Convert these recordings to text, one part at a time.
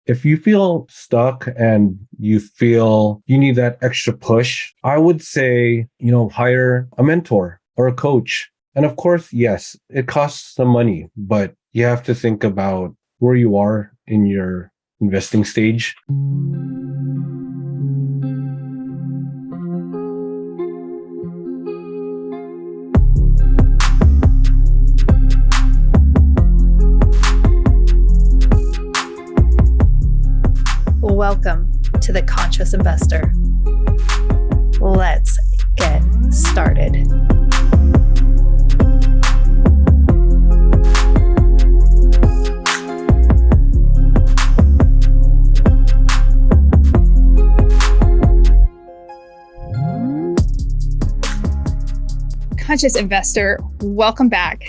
If you feel stuck and you feel you need that extra push, I would say, hire a mentor or a coach. And of course, yes, it costs some money, but you have to think about where you are in your investing stage. Welcome to the Conscious Investor. Let's get started. Conscious Investor, welcome back.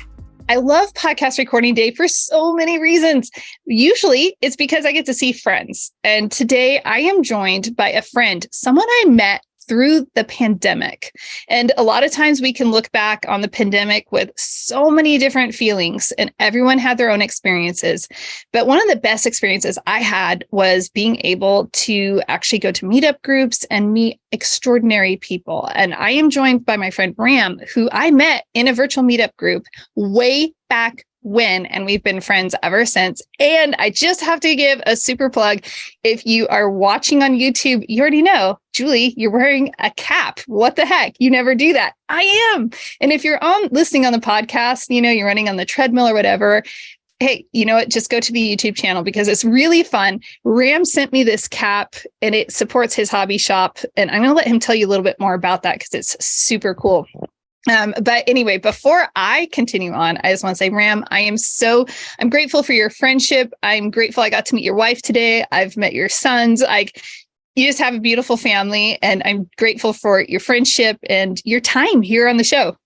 I love podcast recording day for so many reasons. Usually it's because I get to see friends. And today I am joined by a friend, someone I met through the pandemic. And a lot of times we can look back on the pandemic with so many different feelings, and everyone had their own experiences. But one of the best experiences I had was being able to actually go to meetup groups and meet extraordinary people. And I am joined by my friend Ram, who I met in a virtual meetup group way back when, and we've been friends ever since. And I just have to give a super plug. If you are watching on YouTube, you already know, Julie, you're wearing a cap. What the heck? You never do that. I am. And if you're listening on the podcast, you're running on the treadmill or whatever, hey, you know what? Just go to the YouTube channel because it's really fun. Ram sent me this cap and it supports his hobby shop. And I'm going to let him tell you a little bit more about that because it's super cool. But anyway, before I continue on, I just want to say, Ram, I'm grateful for your friendship. I'm grateful I got to meet your wife today. I've met your sons. You just have a beautiful family, and I'm grateful for your friendship and your time here on the show.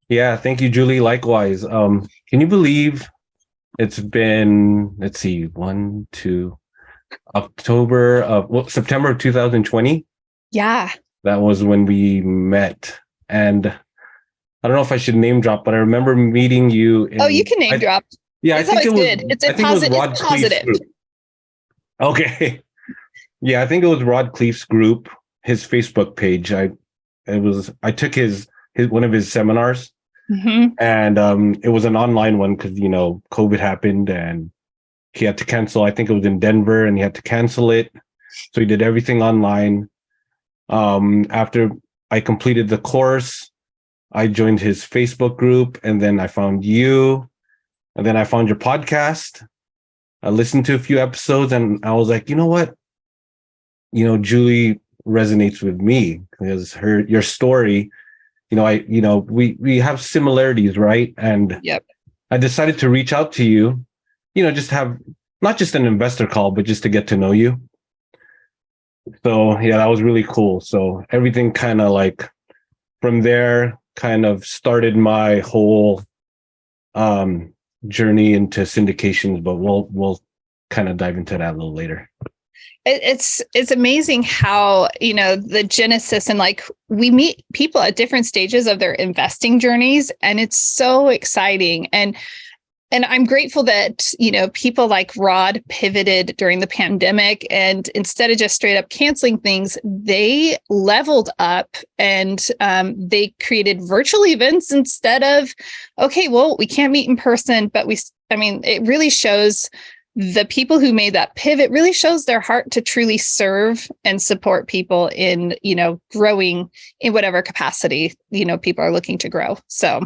Yeah, thank you, Julie. Likewise. Can you believe it's been, September of 2020? Yeah. That was when we met. And I don't know if I should name drop, but I remember meeting you. You can name drop. Yeah, I think it was good. It's positive. Okay. Yeah, I think it was Rod Cleef's group, his Facebook page. I took his one of his seminars, and it was an online one because COVID happened and he had to cancel. I think it was in Denver, and he had to cancel it, so he did everything online. After I completed the course, I joined his Facebook group, and then I found you, and then I found your podcast. I listened to a few episodes, and I was like, you know what? Julie resonates with me because your story, we have similarities, right? And yep. I decided to reach out to you, just have not just an investor call, but just to get to know you. So yeah, that was really cool. So everything kind of from there kind of started my whole journey into syndications, but we'll kind of dive into that a little later. It's amazing how, the genesis and we meet people at different stages of their investing journeys, and it's so exciting. And I'm grateful that, people like Rod pivoted during the pandemic, and instead of just straight up canceling things, they leveled up and they created virtual events instead of, okay, well, we can't meet in person, but it really shows the people who made that pivot really shows their heart to truly serve and support people in, growing in whatever capacity, people are looking to grow. So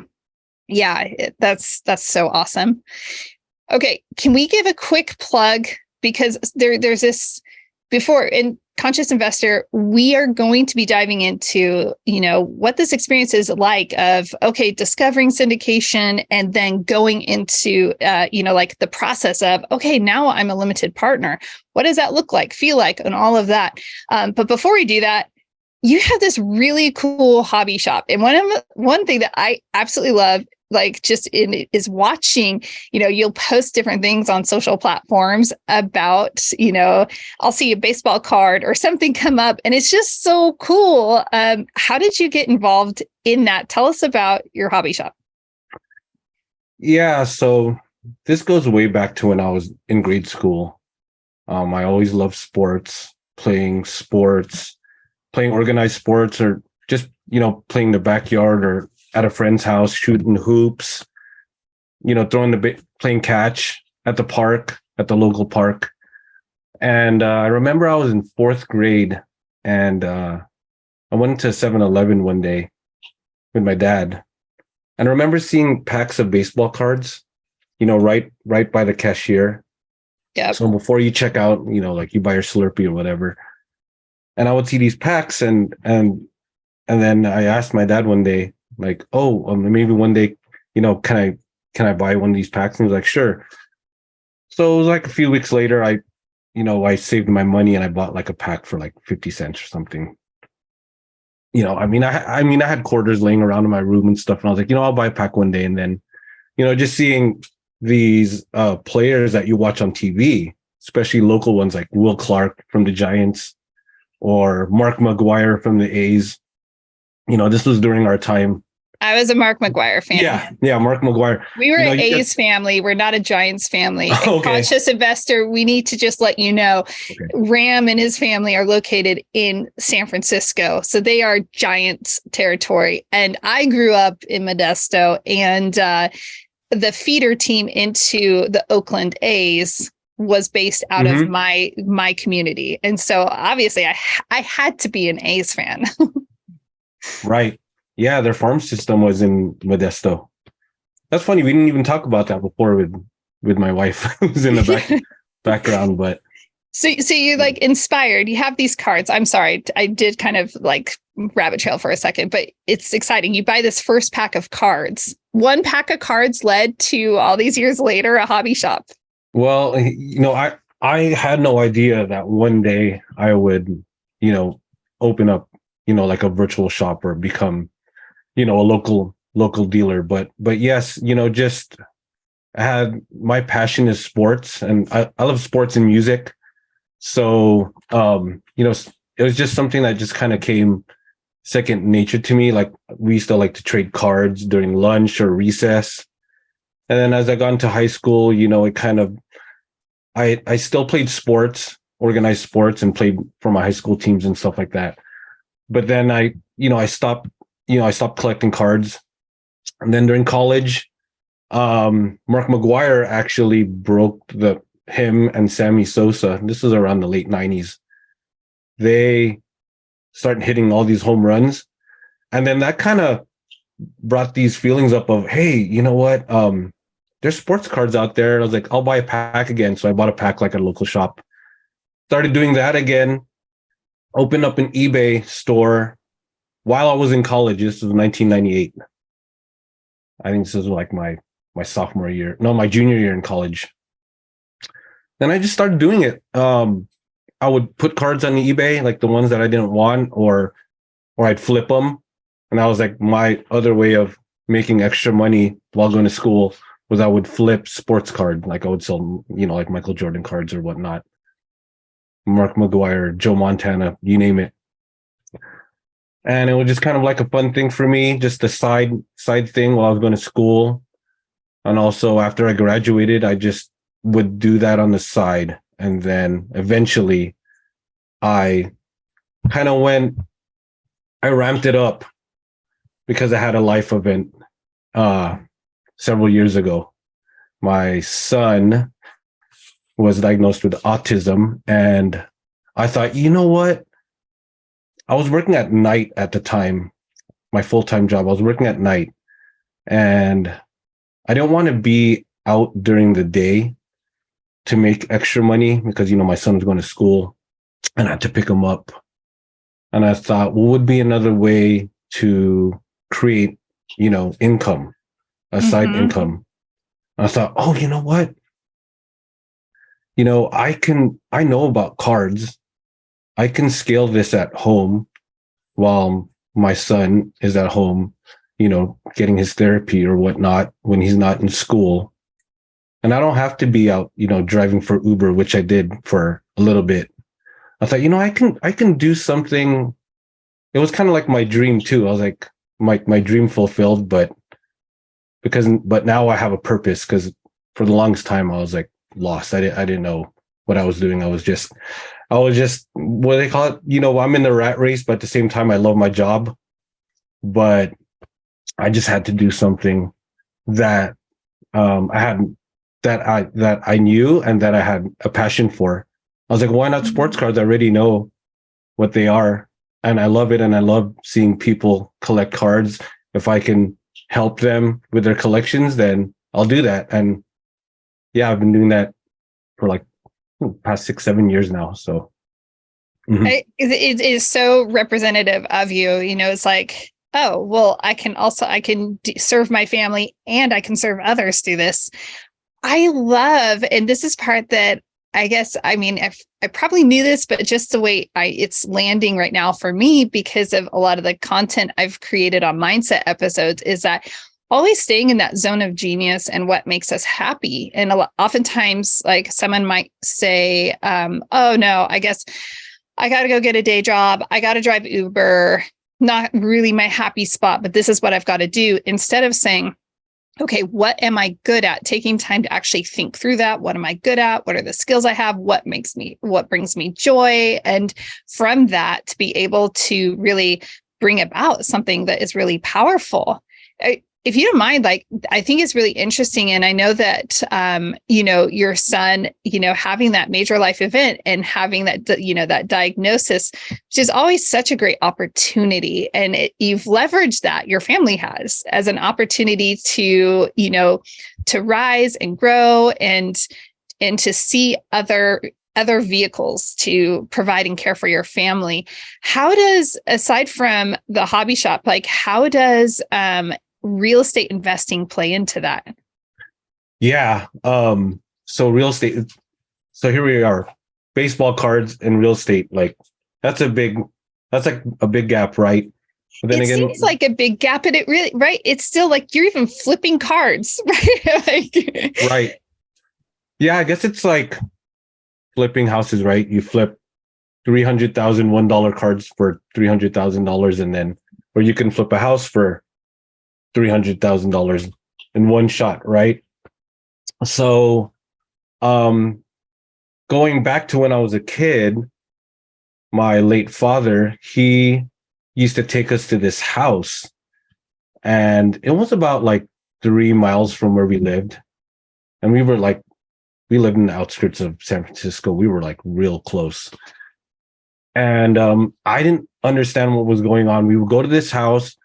yeah, that's so awesome. Okay. Can we give a quick plug? Because there's this before in Conscious Investor, we are going to be diving into, what this experience is like of, okay, discovering syndication and then going into, the process of, okay, now I'm a limited partner. What does that look like, feel like, and all of that? But before we do that, you have this really cool hobby shop. And one thing that I absolutely love is watching, you'll post different things on social platforms about, I'll see a baseball card or something come up, and it's just so cool. How did you get involved in that? Tell us about your hobby shop. Yeah, so this goes way back to when I was in grade school. I always loved playing organized sports, or just, playing in the backyard or at a friend's house, shooting hoops, playing catch at the local park. And I remember I was in fourth grade, and I went to 7-Eleven one day with my dad. And I remember seeing packs of baseball cards, right by the cashier. Yeah. So before you check out, like you buy your Slurpee or whatever. And I would see these packs, and then I asked my dad one day, like, oh, maybe one day, can I buy one of these packs? And he was like, sure. So it was like a few weeks later, I saved my money and I bought like a pack for like 50 cents or something. I had quarters laying around in my room and stuff. And I was like, I'll buy a pack one day. And then, just seeing these players that you watch on TV, especially local ones like Will Clark from the Giants or Mark McGwire from the A's. This was during our time. I was a Mark McGwire fan. Yeah, Mark McGwire. We were an A's family. We're not a Giants family. Okay. Conscious investor, we need to just let you know, okay. Ram and his family are located in San Francisco. So they are Giants territory. And I grew up in Modesto, and the feeder team into the Oakland A's was based out of my community. And so obviously I had to be an A's fan. Right. Yeah, their farm system was in Modesto. That's funny. We didn't even talk about that before with my wife who's in the background. But so you like inspired. You have these cards. I'm sorry, I did kind of like rabbit trail for a second, but it's exciting. You buy this first pack of cards. One pack of cards led to all these years later a hobby shop. Well, I had no idea that one day I would, open up, like a virtual shop or become, a local dealer. But yes, just I had, my passion is sports, and I love sports and music. So, it was just something that just kind of came second nature to me. Like we used to like to trade cards during lunch or recess. And then as I got into high school, it kind of, I still played sports, organized sports, and played for my high school teams and stuff like that. But then I stopped collecting cards. And then during college, Mark McGwire actually broke him and Sammy Sosa. This was around the late 90s. They started hitting all these home runs. And then that kind of brought these feelings up of, hey, you know what? There's sports cards out there. I was like, I'll buy a pack again. So I bought a pack like at a local shop. Started doing that again. Opened up an eBay store while I was in college. This was 1998. I think this was like my sophomore year. No, my junior year in college. Then I just started doing it. I would put cards on the eBay, like the ones that I didn't want, or I'd flip them. And that was like my other way of making extra money while going to school, was I would flip sports card. Like I would sell, like Michael Jordan cards or whatnot. Mark McGwire, Joe Montana, you name it. And it was just kind of like a fun thing for me, just a side thing while I was going to school. And also after I graduated, I just would do that on the side. And then eventually I ramped it up because I had a life event several years ago. My son was diagnosed with autism, and I thought, you know what? I was working at night at the time, my full-time job. I was working at night, and I didn't want to be out during the day to make extra money because, my son was going to school and I had to pick him up. And I thought, what would be another way to create, income, a side income? And I thought, oh, you know what? I know about cards. I can scale this at home while my son is at home, getting his therapy or whatnot when he's not in school. And I don't have to be out, driving for Uber, which I did for a little bit. I thought, I can do something. It was kind of like my dream too. I was like, my dream fulfilled, but now I have a purpose, because for the longest time I was like lost. I didn't know what I was doing. I was just what do they call it? I'm in the rat race, but at the same time, I love my job. But I just had to do something that I had that I knew and that I had a passion for. I was like, why not sports cards? I already know what they are, and I love it, and I love seeing people collect cards. If I can help them with their collections, then I'll do that. And yeah, I've been doing that for like past 6-7 years now. So it is so representative of you. It's like, oh, well, I can serve my family and I can serve others through this. I love, and this is part that I guess, I mean, I probably knew this, but just the way it's landing right now for me because of a lot of the content I've created on mindset episodes is that always staying in that zone of genius and what makes us happy. And oftentimes, like someone might say, oh no, I guess I got to go get a day job. I got to drive Uber, not really my happy spot, but this is what I've got to do. Instead of saying, okay, what am I good at? Taking time to actually think through that. What am I good at? What are the skills I have? What brings me joy? And from that, to be able to really bring about something that is really powerful. If you don't mind, like, I think it's really interesting. And I know that, your son, having that major life event and having that, that diagnosis, which is always such a great opportunity. And you've leveraged that, your family has, as an opportunity to, to rise and grow and to see other vehicles to provide and care for your family. How does, aside from the hobby shop, like how does, real estate investing play into that? Yeah. So real estate. So here we are, baseball cards and real estate. Like that's like a big gap, right? But then again, seems like a big gap, and it really, right? It's still like you're even flipping cards, right? Right. Yeah, I guess it's like flipping houses, right? You flip $300,000 $1 cards for $300,000, and then, or you can flip a house for $300,000 in one shot, right? So, going back to when I was a kid, my late father, he used to take us to this house, and it was about like 3 miles from where we lived. And we lived in the outskirts of San Francisco. We were like real close. And I didn't understand what was going on. We would go to this house.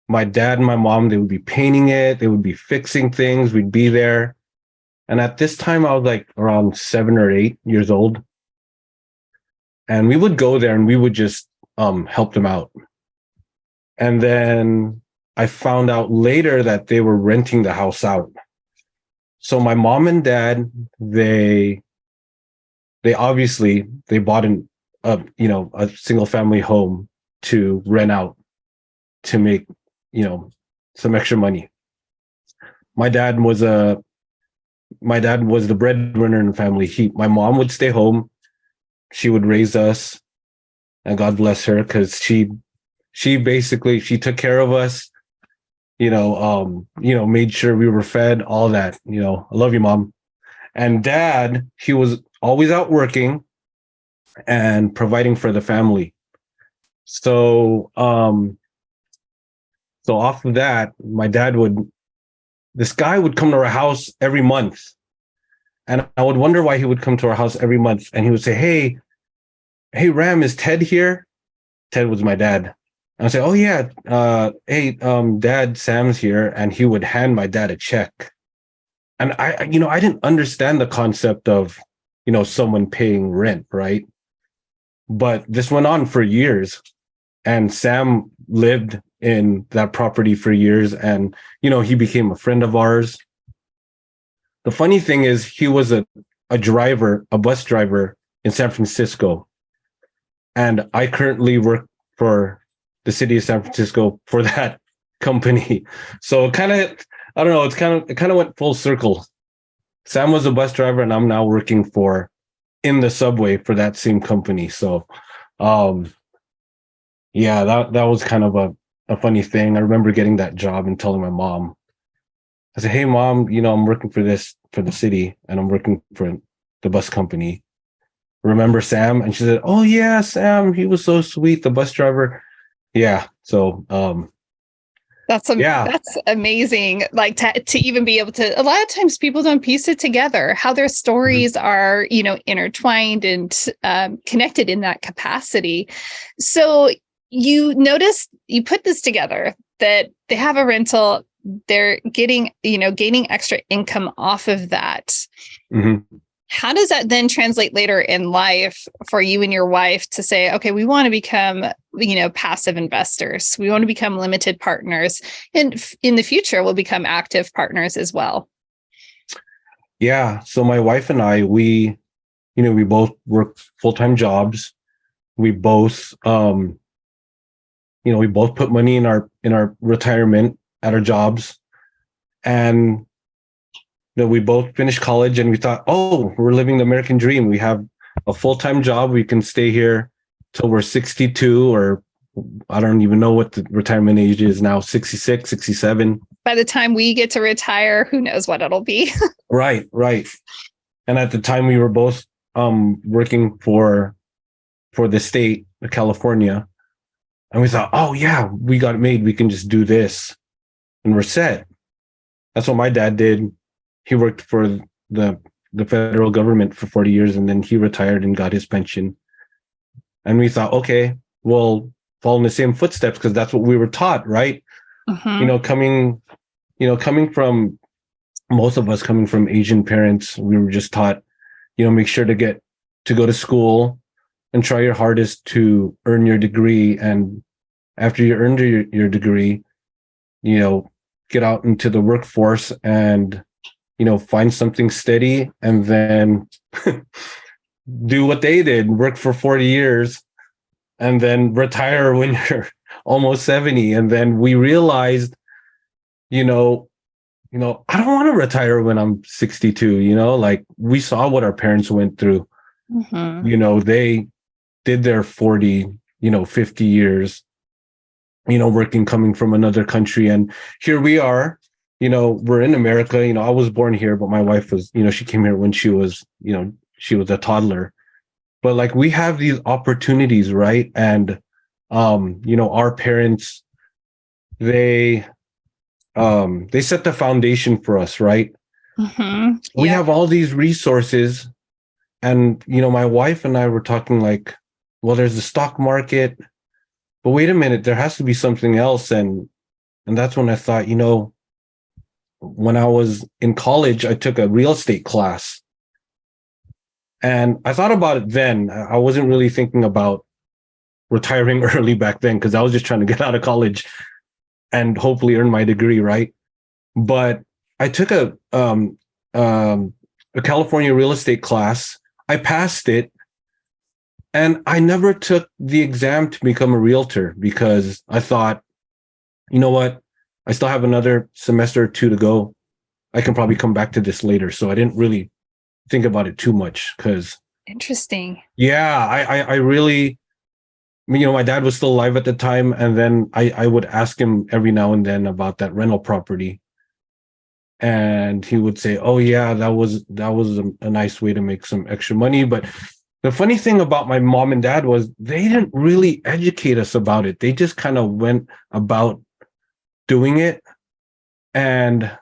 My dad and my mom, they would be painting it. They would be fixing things. We'd be there. And at this time, I was like around 7 or 8 years old. And we would go there and we would just help them out. And then I found out later that they were renting the house out. So my mom and dad, they obviously bought a single family home to rent out to make some extra money. My dad was the breadwinner in the family. My mom would stay home. She would raise us, and God bless her, because she took care of us. Made sure we were fed, all that. I love you, Mom. And Dad, he was always out working and providing for the family. So off of that, my dad this guy would come to our house every month. And I would wonder why he would come to our house every month. And he would say, hey, Ram, is Ted here? Ted was my dad. And I'd say, oh yeah, hey, Dad, Sam's here. And he would hand my dad a check. And I didn't understand the concept of, someone paying rent, right? But this went on for years. And Sam lived in that property for years. And, he became a friend of ours. The funny thing is he was a bus driver in San Francisco. And I currently work for the city of San Francisco for that company. So it kind of went full circle. Sam was a bus driver and I'm now working in the subway for that same company. So, yeah, that was kind of a funny thing. I remember getting that job and telling my mom, I said, hey, Mom, I'm working for the city and I'm working for the bus company. Remember Sam? And she said, oh yeah, Sam, he was so sweet, the bus driver. Yeah. So that's amazing. Like to even be able to, a lot of times people don't piece it together, how their stories are, intertwined and connected in that capacity. So you noticed, you put this together, that they have a rental, they're getting, gaining extra income off of that. Mm-hmm. How does that then translate later in life for you and your wife to say, okay, we want to become, passive investors. We want to become limited partners, and in the future, we'll become active partners as well. Yeah. So my wife and I, we both work full-time jobs. We both, we both put money in our retirement at our jobs, and we both finished college, and we thought, oh, we're living the American dream. We have a full-time job. We can stay here till we're 62, or I don't even know what the retirement age is now, 66, 67. By the time we get to retire, who knows what it'll be. Right. And at the time we were both working for the state of California. And we thought, oh yeah, we got it made. We can just do this and we're set. That's what my dad did. He worked for the federal government for 40 years, and then he retired and got his pension. And we thought, okay, we'll follow in the same footsteps, because that's what we were taught, right? Coming from, most of us coming from Asian parents, we were just taught, make sure to go to school and try your hardest to earn your degree. And after you earned your degree, get out into the workforce and find something steady, and then do what they did, work for 40 years, and then retire when you're almost 70. And then we realized, I don't want to retire when I'm 62, like we saw what our parents went through. They did their 40, 50 years, working, coming from another country. And here we are, we're in America. I was born here, but my wife was, she came here when she was, she was a toddler. But like, we have these opportunities, right? And, our parents, they set the foundation for us, right? We have all these resources. And, my wife and I were talking like, well, there's the stock market, but wait a minute, there has to be something else. And that's when I thought, when I was in college, I took a real estate class. And I thought about it then. I wasn't really thinking about retiring early back then, because I was just trying to get out of college and hopefully earn my degree, right? But I took a California real estate class. I passed it, and I never took the exam to become a realtor, because I thought, you know what? I still have another semester or two to go. I can probably come back to this later. So I didn't really think about it too much, because interesting. Yeah, I really, my dad was still alive at the time. And then I would ask him every now and then about that rental property. And he would say, oh yeah, that was a nice way to make some extra money. But the funny thing about my mom and dad was they didn't really educate us about it. They just kind of went about doing it. And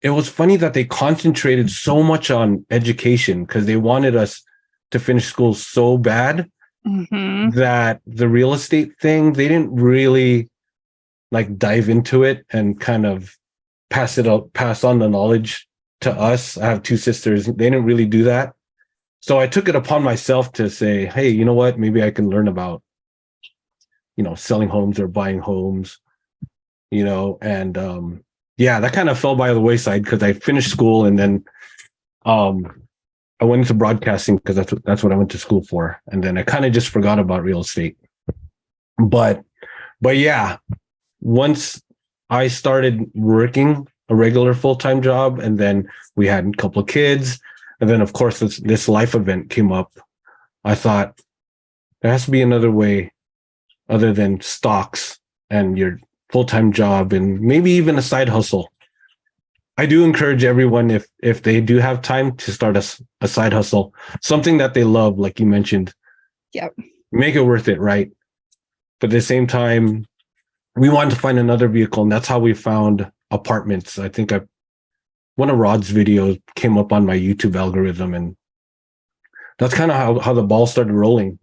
it was funny that they concentrated so much on education, because they wanted us to finish school so bad that the real estate thing, they didn't really like dive into it and kind of pass on the knowledge to us. I have two sisters. They didn't really do that. So I took it upon myself to say, hey, you know what? Maybe I can learn about, selling homes or buying homes, and that kind of fell by the wayside, because I finished school, and then I went into broadcasting, because that's what I went to school for. And then I kind of just forgot about real estate. But yeah, once I started working a regular full-time job, and then we had a couple of kids, and then of course this life event came up, I thought there has to be another way other than stocks and your full-time job, and maybe even a side hustle. I do encourage everyone, if they do have time, to start a side hustle, something that they love, like you mentioned. Yep. Make it worth it, right? But at the same time, we wanted to find another vehicle, and that's how we found apartments. I think one of Rod's videos came up on my YouTube algorithm, and that's kind of how the ball started rolling.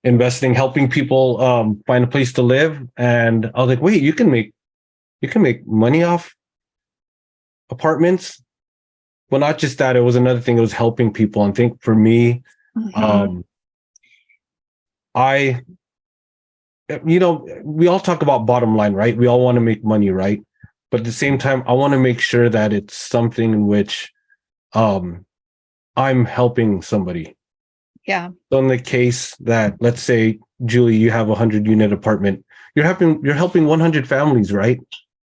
Investing, helping people find a place to live, and I was like, wait, you can make money off apartments. Well, not just that, it was another thing. It was helping people. And I think for me, I, we all talk about bottom line, right? We all want to make money, right? But at the same time, I want to make sure that it's something in which I'm helping somebody. Yeah. So in the case that, let's say, Julie, you have a 100-unit apartment, you're helping 100 families, right?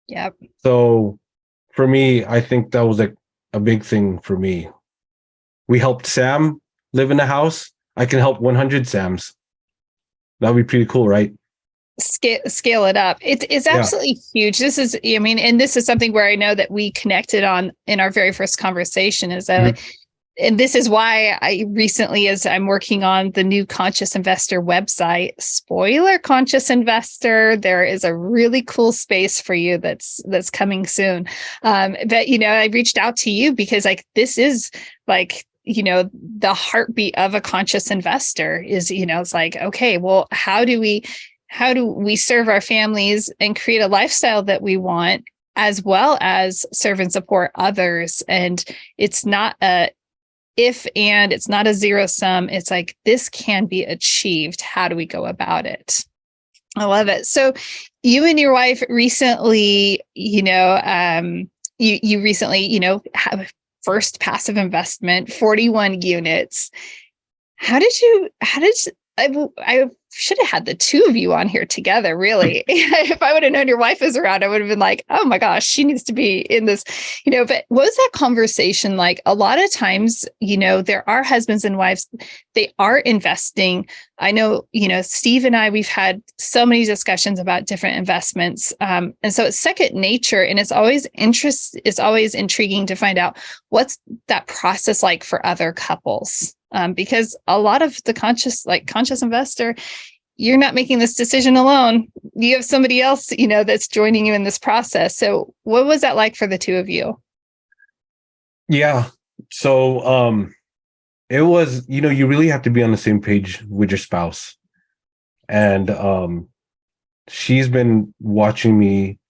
Yep. So for me, I think that was a big thing for me. We helped Sam live in a house. I can help 100 Sams. That'd be pretty cool, right? Scale it up. It's absolutely huge. This is, and this is something where I know that we connected on in our very first conversation, is that, and this is why I recently, as I'm working on the new Conscious Investor website, spoiler, Conscious Investor, there is a really cool space for you that's coming soon. But I reached out to you because this is the heartbeat of a conscious investor is, it's like, okay, well, how do we serve our families and create a lifestyle that we want, as well as serve and support others? And it's not it's not a zero sum. It's like, this can be achieved. How do we go about it? I love it. So you and your wife recently, you recently, have first passive investment, 41 units. I should have had the two of you on here together, really. If I would have known your wife was around, I would have been like, oh my gosh, she needs to be in this, but what was that conversation like? A lot of times, there are husbands and wives, they are investing. I know, Steve and I, we've had so many discussions about different investments. And so it's second nature, and it's always intriguing to find out what's that process like for other couples. Because a lot of the conscious investor, you're not making this decision alone. You have somebody else, that's joining you in this process. So what was that like for the two of you? Yeah. So it was, you really have to be on the same page with your spouse. And she's been watching me,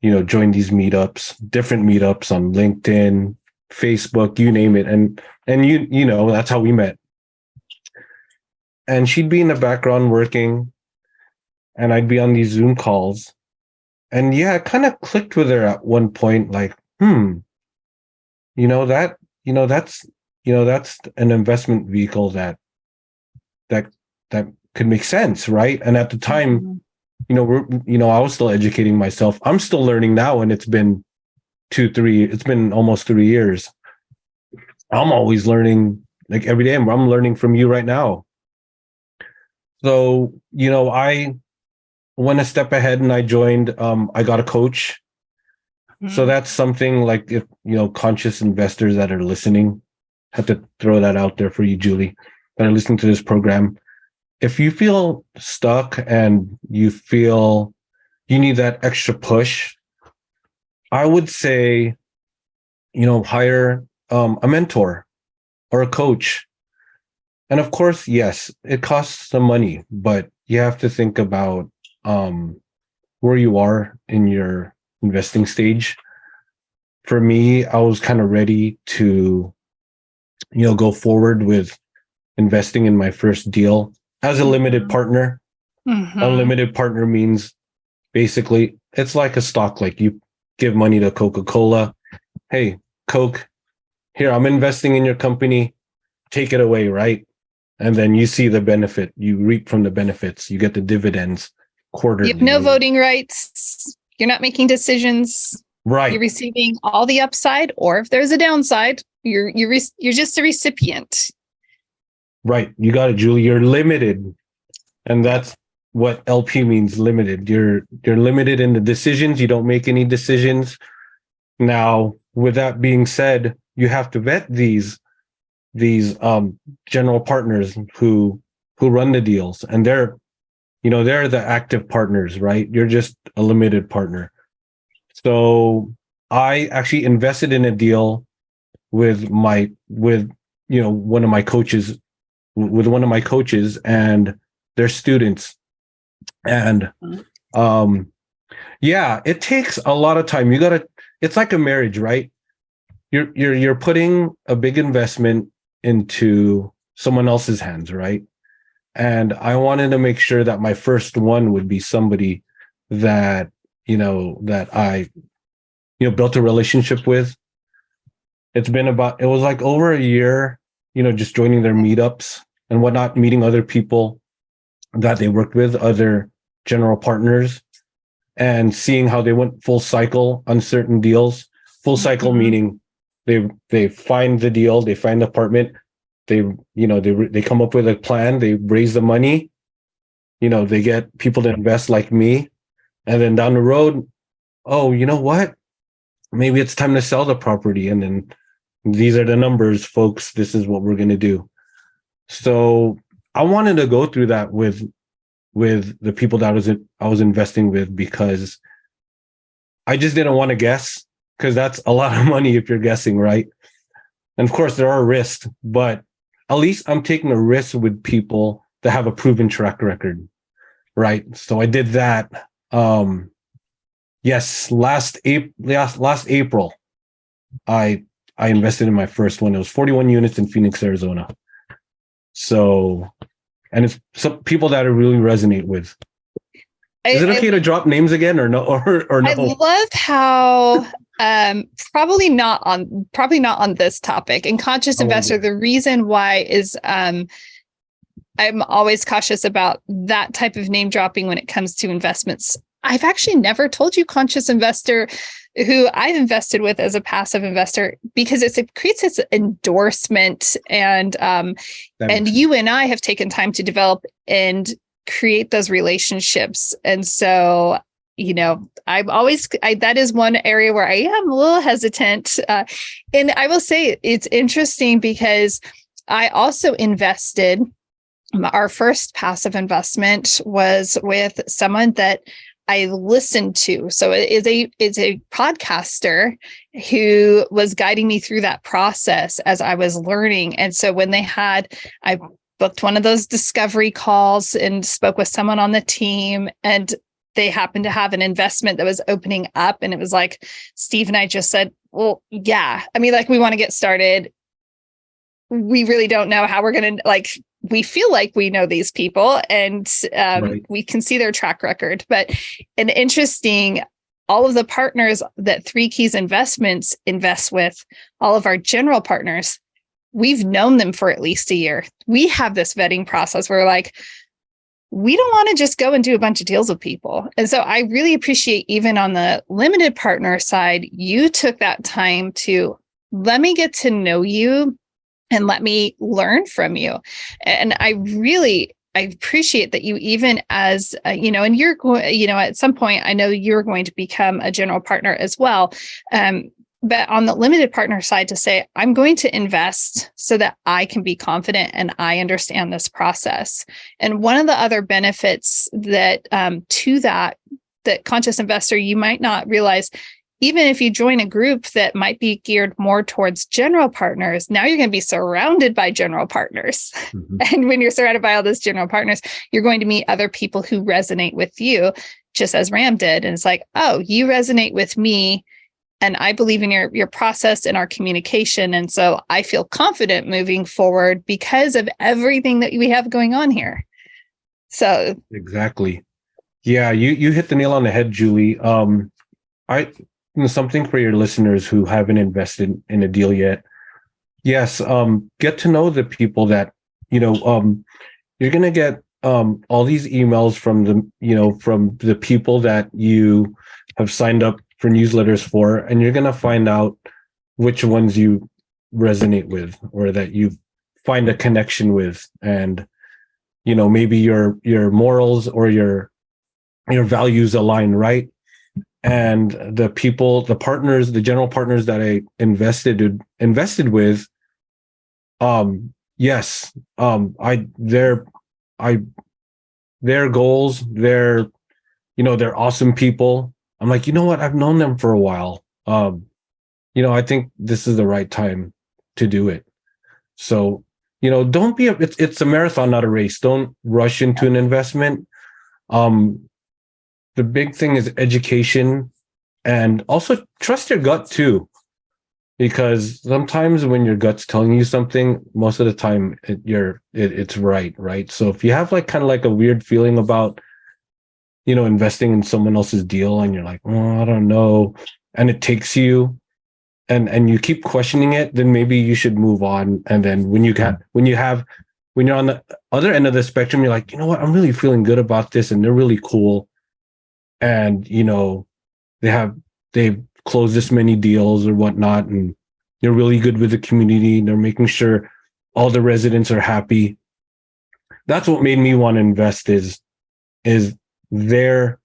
join these different meetups on LinkedIn, Facebook, you name it. And that's how we met. And she'd be in the background working, and I'd be on these Zoom calls. And yeah, it kind of clicked with her at one point, like, that's an investment vehicle that could make sense, right? And at the time, I was still educating myself. I'm still learning now, and it's been almost 3 years. I'm always learning, like every day. I'm learning from you right now. So, I went a step ahead and I joined, I got a coach. So that's something like, if, conscious investors that are listening, have to throw that out there for you, Julie, that are listening to this program. If you feel stuck and you feel you need that extra push, I would say, hire a mentor or a coach. And of course, yes, it costs some money, but you have to think about where you are in your investing stage. For me, I was kind of ready to, go forward with investing in my first deal as a limited partner. A limited partner means basically it's like a stock, like you give money to Coca-Cola. Hey, Coke, here, I'm investing in your company. Take it away, right? And then you see the benefit. You reap from the benefits. You get the dividends quarterly. You have no voting rights. You're not making decisions. Right. You're receiving all the upside, or if there's a downside, you're just a recipient. Right. You got it, Julie. You're limited. And that's what LP means, limited. You're limited in the decisions. You don't make any decisions. Now, with that being said, you have to vet these general partners who run the deals, and they're the active partners, right? You're just a limited partner. So I actually invested in a deal with one of my coaches, and their students. And yeah, it takes a lot of time. It's like a marriage, right? You're putting a big investment into someone else's hands, right? And I wanted to make sure that my first one would be somebody that I built a relationship with. It was like over a year, just joining their meetups and whatnot, meeting other people that they worked with, other general partners, and seeing how they went full cycle on certain deals. Full cycle meaning they find the deal, they find the apartment, they come up with a plan, they raise the money, they get people to invest like me, and then down the road, oh, you know what? Maybe it's time to sell the property, and then these are the numbers, folks. This is what we're going to do. So I wanted to go through that with the people that I was investing with, because I just didn't want to guess, because that's a lot of money if you're guessing, right? And of course there are risks, but at least I'm taking a risk with people that have a proven track record, right? So I did that. Yes, last April, I invested in my first one. It was 41 units in Phoenix, Arizona. So, and it's some people that I really resonate with. Is it okay to drop names again, or no? Or no? I love how probably not on this topic. And conscious investor, the reason why is I'm always cautious about that type of name dropping when it comes to investments. I've actually never told you conscious investor who I've invested with as a passive investor, because it creates this endorsement, and you and I have taken time to develop and create those relationships. And so, that is one area where I am a little hesitant. And I will say it's interesting because I also invested. Our first passive investment was with someone that I listened to. So it's a podcaster who was guiding me through that process as I was learning. And so when I booked one of those discovery calls and spoke with someone on the team, and they happened to have an investment that was opening up. And it was like, Steve and I just said, well, yeah, we want to get started. We really don't know how we're going to we feel like we know these people, and right. We can see their track record. But an interesting, all of the partners that Three Keys Investments invest with, all of our general partners, we've known them for at least a year. We have this vetting process where we don't want to just go and do a bunch of deals with people. And so I really appreciate, even on the limited partner side, you took that time to let me get to know you and let me learn from you. And I appreciate that you, even as, and you're going, at some point, I know you're going to become a general partner as well. But on the limited partner side, to say, I'm going to invest so that I can be confident and I understand this process. And one of the other benefits that that conscious investor, you might not realize, even if you join a group that might be geared more towards general partners, now you're going to be surrounded by general partners. Mm-hmm. And when you're surrounded by all those general partners, you're going to meet other people who resonate with you, just as Ram did. And it's like, oh, you resonate with me, and I believe in your process and our communication. And so I feel confident moving forward because of everything that we have going on here. So exactly. Yeah, you hit the nail on the head, Julie. Something for your listeners who haven't invested in a deal yet. Yes, get to know the people that, you're going to get all these emails from the people that you have signed up for newsletters for, and you're going to find out which ones you resonate with, or that you find a connection with, and maybe your morals or your values align, right? and the people, the partners, the general partners that I invested with, yes, I their goals, they're awesome people. I'm like, you know what? I've known them for a while. I think this is the right time to do it. So, don't be it's a marathon, not a race. Don't rush into an investment. The big thing is education, and also trust your gut too, because sometimes when your gut's telling you something, most of the time it's right. So if you have like kind of like a weird feeling about investing in someone else's deal, and you're like, oh, I don't know, and it takes you, and you keep questioning it, then maybe you should move on. And then when you're on the other end of the spectrum, you're like, you know what, I'm really feeling good about this, and they're really cool, and they've closed this many deals or whatnot, and they're really good with the community, and they're making sure all the residents are happy. That's what made me want to invest, is the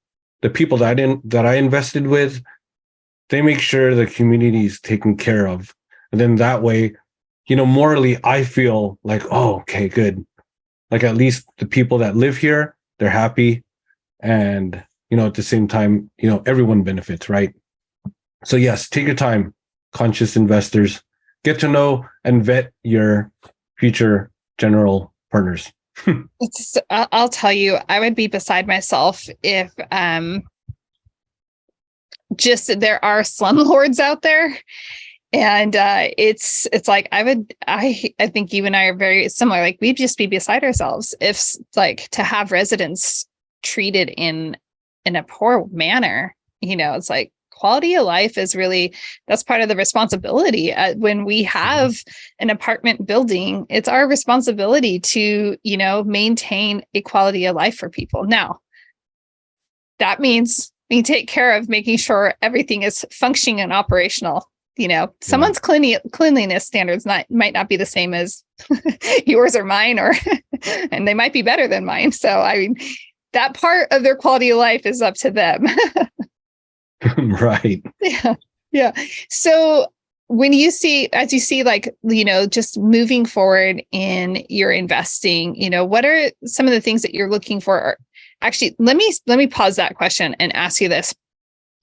people that I invested with, they make sure the community is taken care of. And then that way, morally, I feel like, oh, okay, good. Like at least the people that live here, they're happy. And, at the same time, everyone benefits, right? So yes, take your time, conscious investors. Get to know and vet your future general partners. I'll tell you, I would be beside myself if just there are slumlords out there. And it's like I think you and I are very similar. Like we'd just be beside ourselves if like to have residents treated in a poor manner. It's like quality of life is really, that's part of the responsibility. When we have an apartment building, it's our responsibility to, maintain a quality of life for people. Now, that means we take care of making sure everything is functioning and operational. Someone's cleanliness standards might not be the same as yours or mine, and they might be better than mine. So, I mean, that part of their quality of life is up to them. Right. Yeah. Yeah. So when you see like, just moving forward in your investing, what are some of the things that you're looking for? Actually, let me pause that question and ask you this.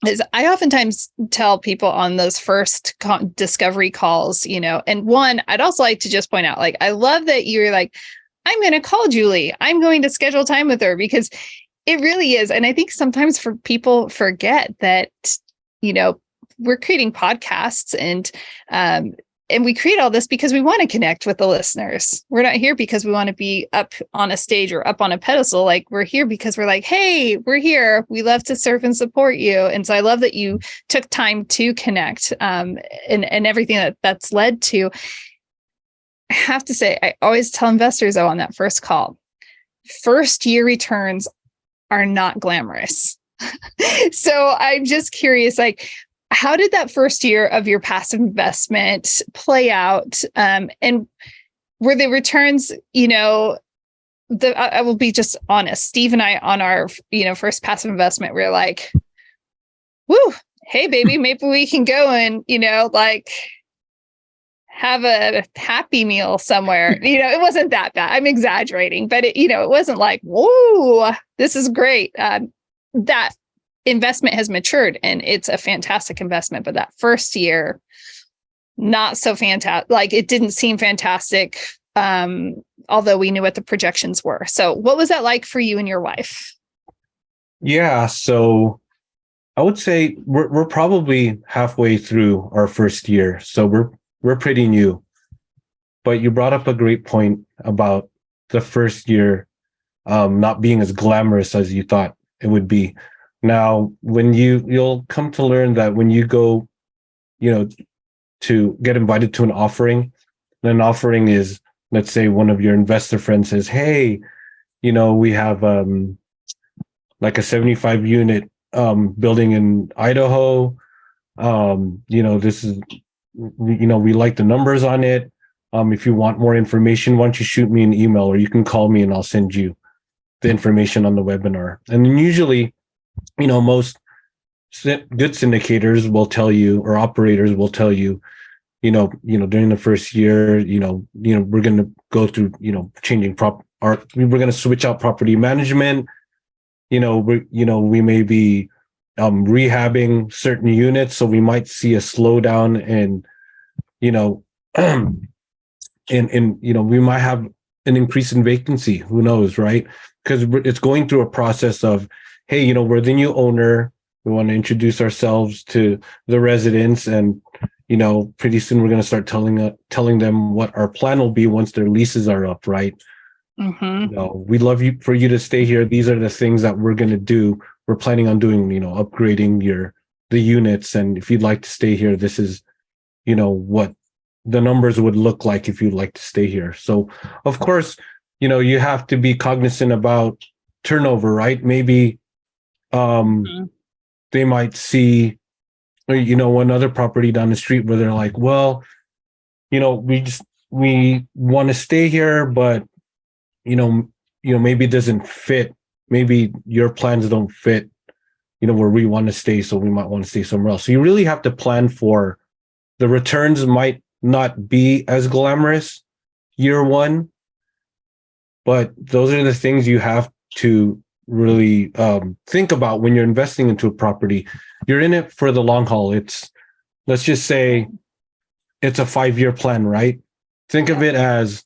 Is I oftentimes tell people on those first discovery calls, and one, I'd also like to just point out, like, I love that you're like, I'm going to call Julie. I'm going to schedule time with her, because it really is. And I think sometimes for people forget that, we're creating podcasts and we create all this because we want to connect with the listeners. We're not here because we want to be up on a stage or up on a pedestal. Like we're here because we're like, hey, we're here. We love to serve and support you. And so I love that you took time to connect and everything that's led to. I have to say, I always tell investors though on that first call, first year returns are not glamorous. So I'm just curious, like, how did that first year of your passive investment play out? And were the returns, I will be just honest, Steve and I on our, first passive investment, we're like, woo, hey baby, maybe we can go and, like have a happy meal somewhere. It wasn't that bad. I'm exaggerating, but it wasn't like, whoa, this is great. That investment has matured and it's a fantastic investment. But that first year, not so fantastic. Like it didn't seem fantastic, although we knew what the projections were. So what was that like for you and your wife? Yeah. So I would say we're probably halfway through our first year. So we're pretty new. But you brought up a great point about the first year not being as glamorous as you thought it would be. Now, when you'll come to learn that when you go, to get invited to an offering, and an offering is, let's say one of your investor friends says, hey, we have like a 75 unit building in Idaho. This is, we like the numbers on it. If you want more information, why don't you shoot me an email, or you can call me and I'll send you the information on the webinar. And then usually, most good syndicators will tell you, or operators will tell you, during the first year, we're going to go through, changing we're going to switch out property management. We may be rehabbing certain units, so we might see a slowdown in, we might have an increase in vacancy. Who knows, right? Because it's going through a process of, hey, we're the new owner. We want to introduce ourselves to the residents, and pretty soon we're going to start telling them what our plan will be once their leases are up, right? Mm-hmm. We'd love for you to stay here. These are the things that we're going to do. We're planning on doing, upgrading the units, and if you'd like to stay here, this is, what the numbers would look like if you'd like to stay here. So, of course, you have to be cognizant about turnover, right? Maybe they might see, another property down the street where they're like, well, we want to stay here, but maybe it doesn't fit. Maybe your plans don't fit, where we want to stay. So we might want to stay somewhere else. So you really have to plan for the returns might not be as glamorous year one, but those are the things you have to really think about when you're investing into a property. You're in it for the long haul. Let's just say it's a 5-year plan, right? Think of it as,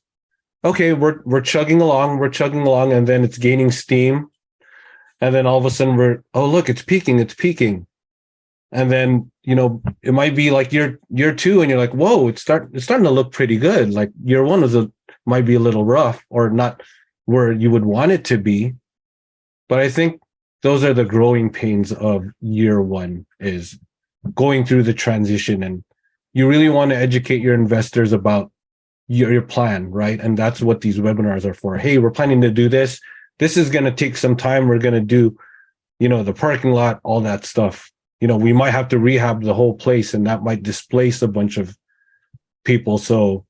okay, we're chugging along, and then it's gaining steam. And then all of a sudden look, it's peaking. And then, it might be like year 2 and you're like, whoa, it's starting to look pretty good. Like year 1 might be a little rough, or not where you would want it to be. But I think those are the growing pains of year 1, is going through the transition. And you really want to educate your investors about your plan, right? And that's what these webinars are for. Hey, we're planning to do this. This is going to take some time. We're going to do, the parking lot, all that stuff. We might have to rehab the whole place, and that might displace a bunch of people. So,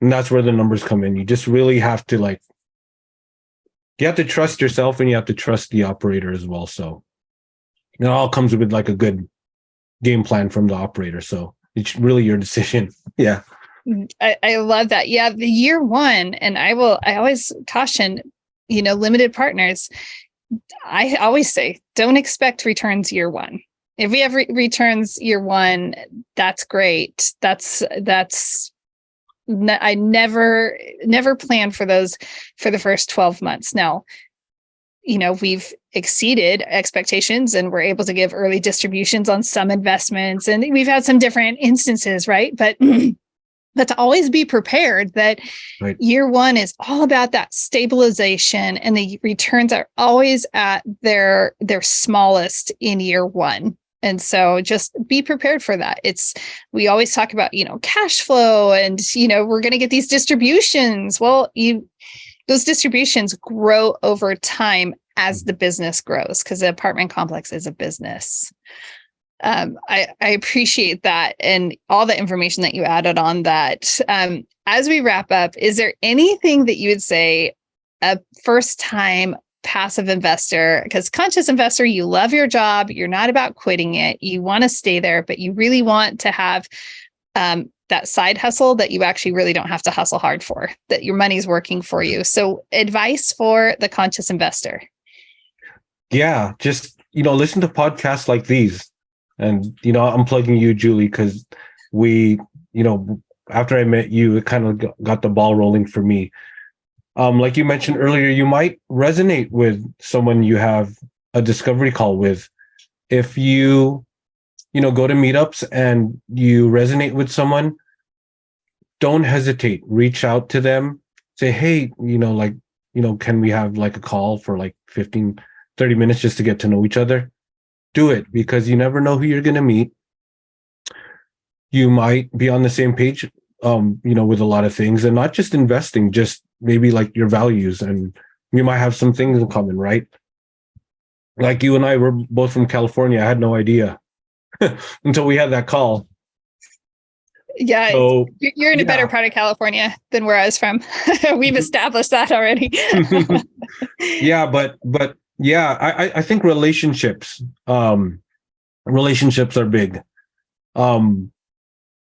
and that's where the numbers come in. You just really have to you have to trust yourself, and you have to trust the operator as well. So it all comes with like a good game plan from the operator. So it's really your decision. Yeah. I love that. Yeah. The year 1, and I always caution, limited partners. I always say, don't expect returns year 1. If we have returns year 1, that's great. I never plan for those for the first 12 months. Now, we've exceeded expectations, and we're able to give early distributions on some investments, and we've had some different instances, right? But to always be prepared that right. Year 1 is all about that stabilization, and the returns are always at their smallest in year 1. And so just be prepared for that. We always talk about, cash flow, and, we're going to get these distributions. Well, those distributions grow over time as the business grows, because the apartment complex is a business. I appreciate that, and all the information that you added on that. As we wrap up, is there anything that you would say a first-time passive investor, because conscious investor, you love your job, you're not about quitting it, you want to stay there, but you really want to have that side hustle that you actually really don't have to hustle hard for, that your money's working for you. So advice for the conscious investor. Yeah, just, listen to podcasts like these. And, I'm plugging you, Julie, because we, after I met you, it kind of got the ball rolling for me. Like you mentioned earlier, you might resonate with someone you have a discovery call with. If you, go to meetups and you resonate with someone, don't hesitate. Reach out to them. Say, hey, can we have like a call for like 15, 30 minutes just to get to know each other? Do it, because you never know who you're going to meet. You might be on the same page, with a lot of things, and not just investing, just maybe like your values, and you might have some things in common, right? Like you and I were both from California. I had no idea until we had that call. Yeah, so, you're in a better part of California than where I was from. We've established that already. Yeah, but Yeah, I think relationships are big. Um,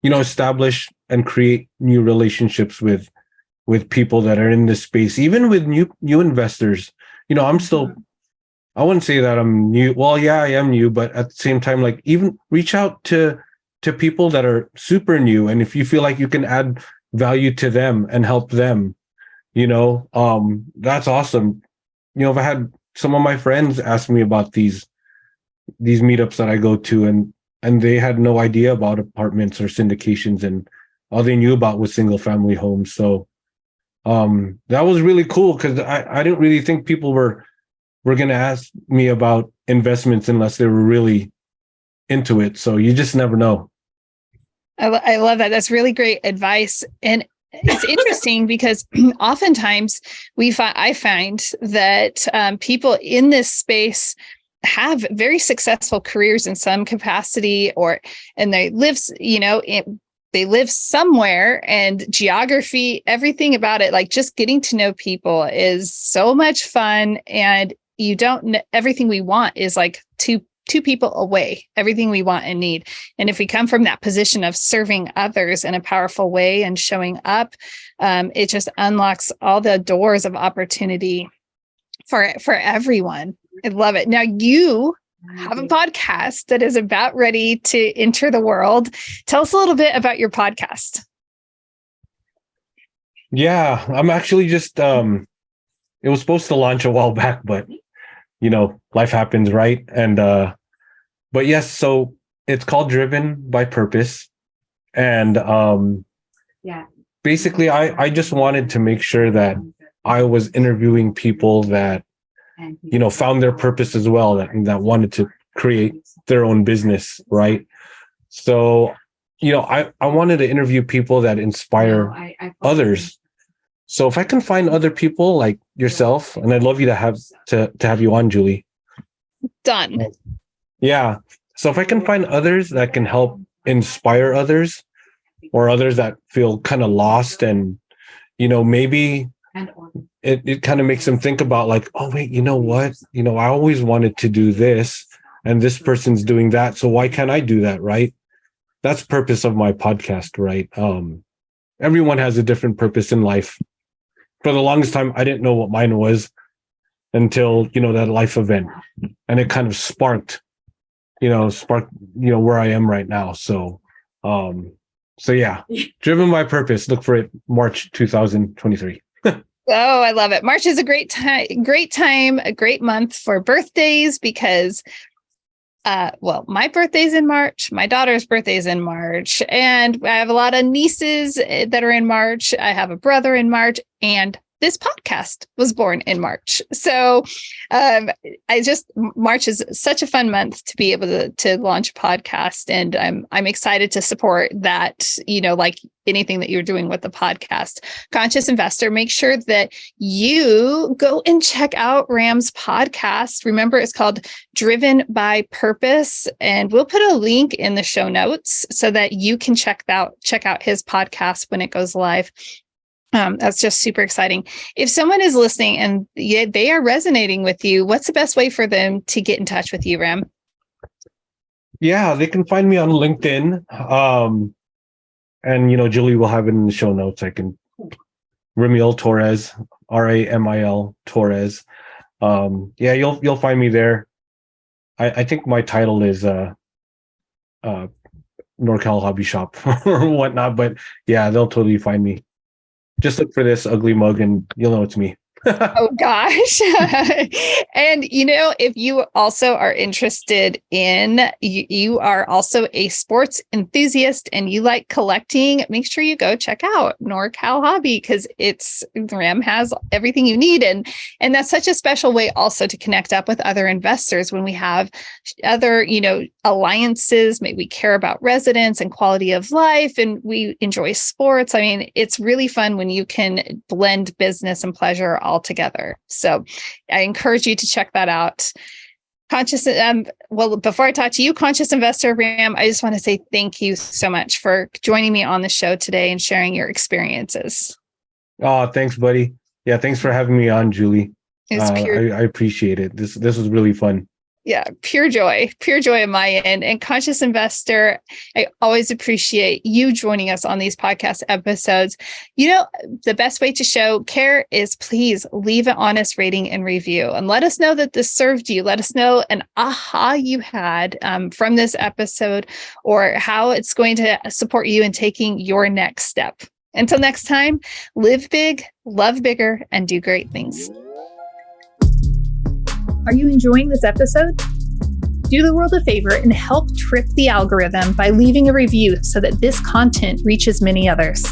establish and create new relationships with people that are in this space, even with new investors. I'm still, I wouldn't say that I'm new. Well, yeah, I am new, but at the same time, like, even reach out to people that are super new, and if you feel like you can add value to them and help them, that's awesome. If I had some of my friends ask me about these meetups that I go to, and they had no idea about apartments or syndications, and all they knew about was single family homes. So that was really cool, because I didn't really think people were going to ask me about investments unless they were really into it. So you just never know. I love that. That's really great advice. And it's interesting because oftentimes I find that people in this space have very successful careers in some capacity, and they live, they live somewhere, and geography, everything about it, like just getting to know people is so much fun. And everything we want is like two people away, everything we want and need. And if we come from that position of serving others in a powerful way and showing up, it just unlocks all the doors of opportunity for everyone. I love it. Now you have a podcast that is about ready to enter the world. Tell us a little bit about your podcast. Yeah, I'm actually just it was supposed to launch a while back, but life happens, right? And but yes, so it's called Driven by Purpose. And basically I just wanted to make sure that I was interviewing people that found their purpose as well, that wanted to create their own business, right? So I wanted to interview people that inspire others. So if I can find other people like yourself, and I'd love you to have you on, Julie. Done. Yeah. So if I can find others that can help inspire others, or others that feel kind of lost, and maybe it kind of makes them think about, like, oh wait, you know what? I always wanted to do this, and this person's doing that, so why can't I do that, right? That's the purpose of my podcast, right? Everyone has a different purpose in life. For the longest time, I didn't know what mine was until, that life event, and it kind of sparked where I am right now. So yeah, Driven by Purpose. Look for it, March 2023. Oh, I love it. March is a great time, a great month for birthdays, because my birthday's in March, my daughter's birthday's in March, and I have a lot of nieces that are in March. I have a brother in March, and this podcast was born in March. So March is such a fun month to be able to launch a podcast. And I'm excited to support that, like anything that you're doing with the podcast. Conscious Investor, make sure that you go and check out Ram's podcast. Remember, it's called Driven by Purpose. And we'll put a link in the show notes so that you can check out his podcast when it goes live. That's just super exciting. If someone is listening and they are resonating with you, what's the best way for them to get in touch with you, Ram? Yeah, they can find me on LinkedIn. And Julie will have it in the show notes. Ramil Torres, Ramil Torres. Yeah, you'll find me there. I think my title is NorCal Hobby Shop or whatnot, but yeah, they'll totally find me. Just look for this ugly mug and you'll know it's me. Oh gosh. And if you also are interested in, you are also a sports enthusiast and you like collecting, make sure you go check out NorCal Hobby, because Ram has everything you need. And that's such a special way also to connect up with other investors when we have other, alliances. Maybe we care about residents and quality of life, and we enjoy sports. I mean, it's really fun when you can blend business and pleasure all together. So I encourage you to check that out. Before I talk to you, Conscious Investor, Ram, I just want to say thank you so much for joining me on the show today and sharing your experiences. Oh, thanks, buddy. Yeah, thanks for having me on, Julie. It's pure. I appreciate it. This was really fun. Yeah, pure joy on my end. And Conscious Investor, I always appreciate you joining us on these podcast episodes. You know, the best way to show care is please leave an honest rating and review and let us know that this served you. Let us know an aha you had from this episode or how it's going to support you in taking your next step. Until next time, live big, love bigger, and do great things. Are you enjoying this episode? Do the world a favor and help trip the algorithm by leaving a review so that this content reaches many others.